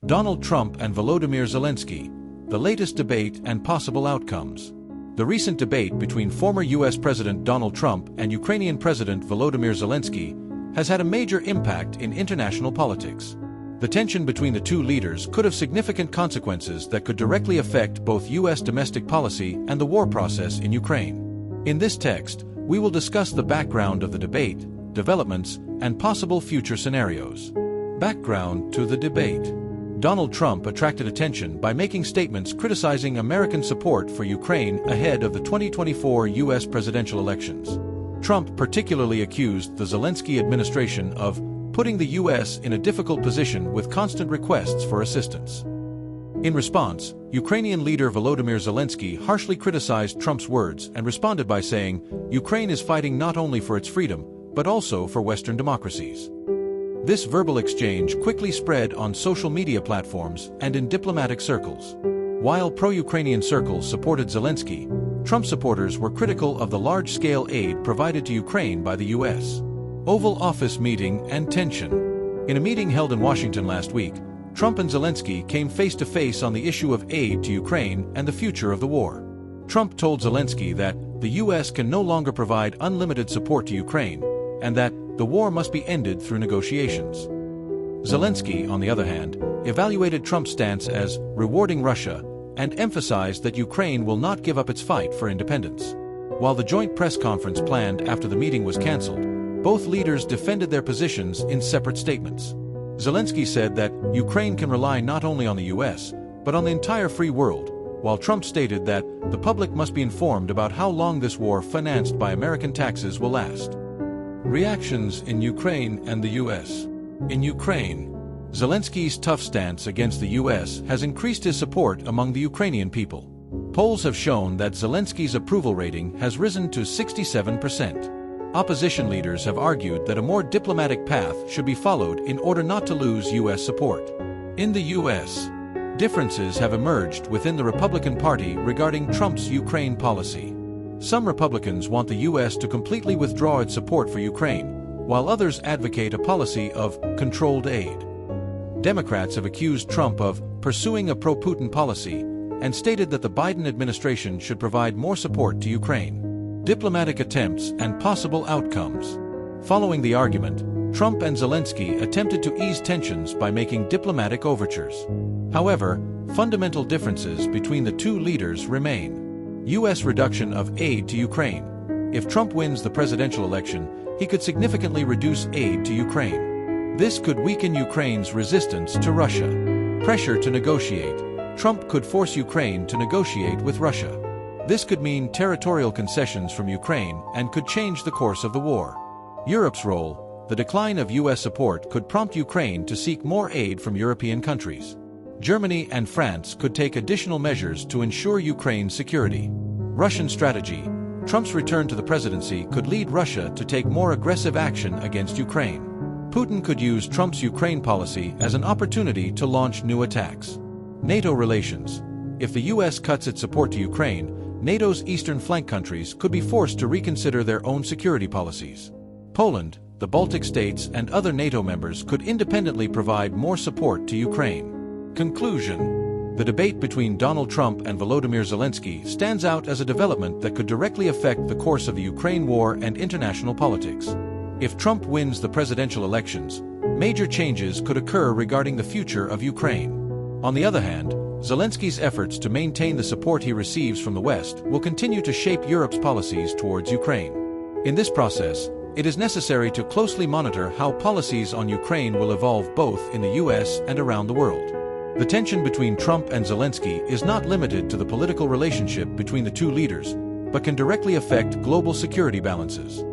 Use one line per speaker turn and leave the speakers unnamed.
Donald Trump and Volodymyr Zelensky, the latest debate and possible outcomes. The recent debate between former U.S. President Donald Trump and Ukrainian President Volodymyr Zelensky has had a major impact in international politics. The tension between the two leaders could have significant consequences that could directly affect both U.S. domestic policy and the war process in Ukraine. In this text, we will discuss the background of the debate, developments, and possible future scenarios. Background to the debate. Donald Trump attracted attention by making statements criticizing American support for Ukraine ahead of the 2024 U.S. presidential elections. Trump particularly accused the Zelensky administration of putting the U.S. in a difficult position with constant requests for assistance. In response, Ukrainian leader Volodymyr Zelensky harshly criticized Trump's words and responded by saying, "Ukraine is fighting not only for its freedom, but also for Western democracies." This verbal exchange quickly spread on social media platforms and in diplomatic circles. While pro-Ukrainian circles supported Zelensky, Trump supporters were critical of the large-scale aid provided to Ukraine by the U.S. Oval Office meeting and tension. In a meeting held in Washington last week, Trump and Zelensky came face-to-face on the issue of aid to Ukraine and the future of the war. Trump told Zelensky that the U.S. can no longer provide unlimited support to Ukraine, and that the war must be ended through negotiations. Zelensky, on the other hand, evaluated Trump's stance as rewarding Russia and emphasized that Ukraine will not give up its fight for independence. While the joint press conference planned after the meeting was canceled, both leaders defended their positions in separate statements. Zelensky said that Ukraine can rely not only on the U.S., but on the entire free world, while Trump stated that the public must be informed about how long this war financed by American taxes will last. Reactions in Ukraine and the U.S. In Ukraine, Zelensky's tough stance against the U.S. has increased his support among the Ukrainian people. Polls have shown that Zelensky's approval rating has risen to 67%. Opposition leaders have argued that a more diplomatic path should be followed in order not to lose U.S. support. In the U.S., differences have emerged within the Republican Party regarding Trump's Ukraine policy. Some Republicans want the U.S. to completely withdraw its support for Ukraine, while others advocate a policy of controlled aid. Democrats have accused Trump of pursuing a pro-Putin policy and stated that the Biden administration should provide more support to Ukraine. Diplomatic attempts and possible outcomes. Following the argument, Trump and Zelensky attempted to ease tensions by making diplomatic overtures. However, fundamental differences between the two leaders remain. U.S. reduction of aid to Ukraine. If Trump wins the presidential election, he could significantly reduce aid to Ukraine. This could weaken Ukraine's resistance to Russia. Pressure to negotiate. Trump could force Ukraine to negotiate with Russia. This could mean territorial concessions from Ukraine and could change the course of the war. Europe's role. The decline of U.S. support could prompt Ukraine to seek more aid from European countries. Germany and France could take additional measures to ensure Ukraine's security. Russian strategy. Trump's return to the presidency could lead Russia to take more aggressive action against Ukraine. Putin could use Trump's Ukraine policy as an opportunity to launch new attacks. NATO relations. If the U.S. cuts its support to Ukraine, NATO's eastern flank countries could be forced to reconsider their own security policies. Poland, the Baltic states, and other NATO members could independently provide more support to Ukraine. Conclusion. The debate between Donald Trump and Volodymyr Zelensky stands out as a development that could directly affect the course of the Ukraine war and international politics. If Trump wins the presidential elections, major changes could occur regarding the future of Ukraine. On the other hand, Zelensky's efforts to maintain the support he receives from the West will continue to shape Europe's policies towards Ukraine. In this process, it is necessary to closely monitor how policies on Ukraine will evolve both in the U.S. and around the world. The tension between Trump and Zelensky is not limited to the political relationship between the two leaders, but can directly affect global security balances.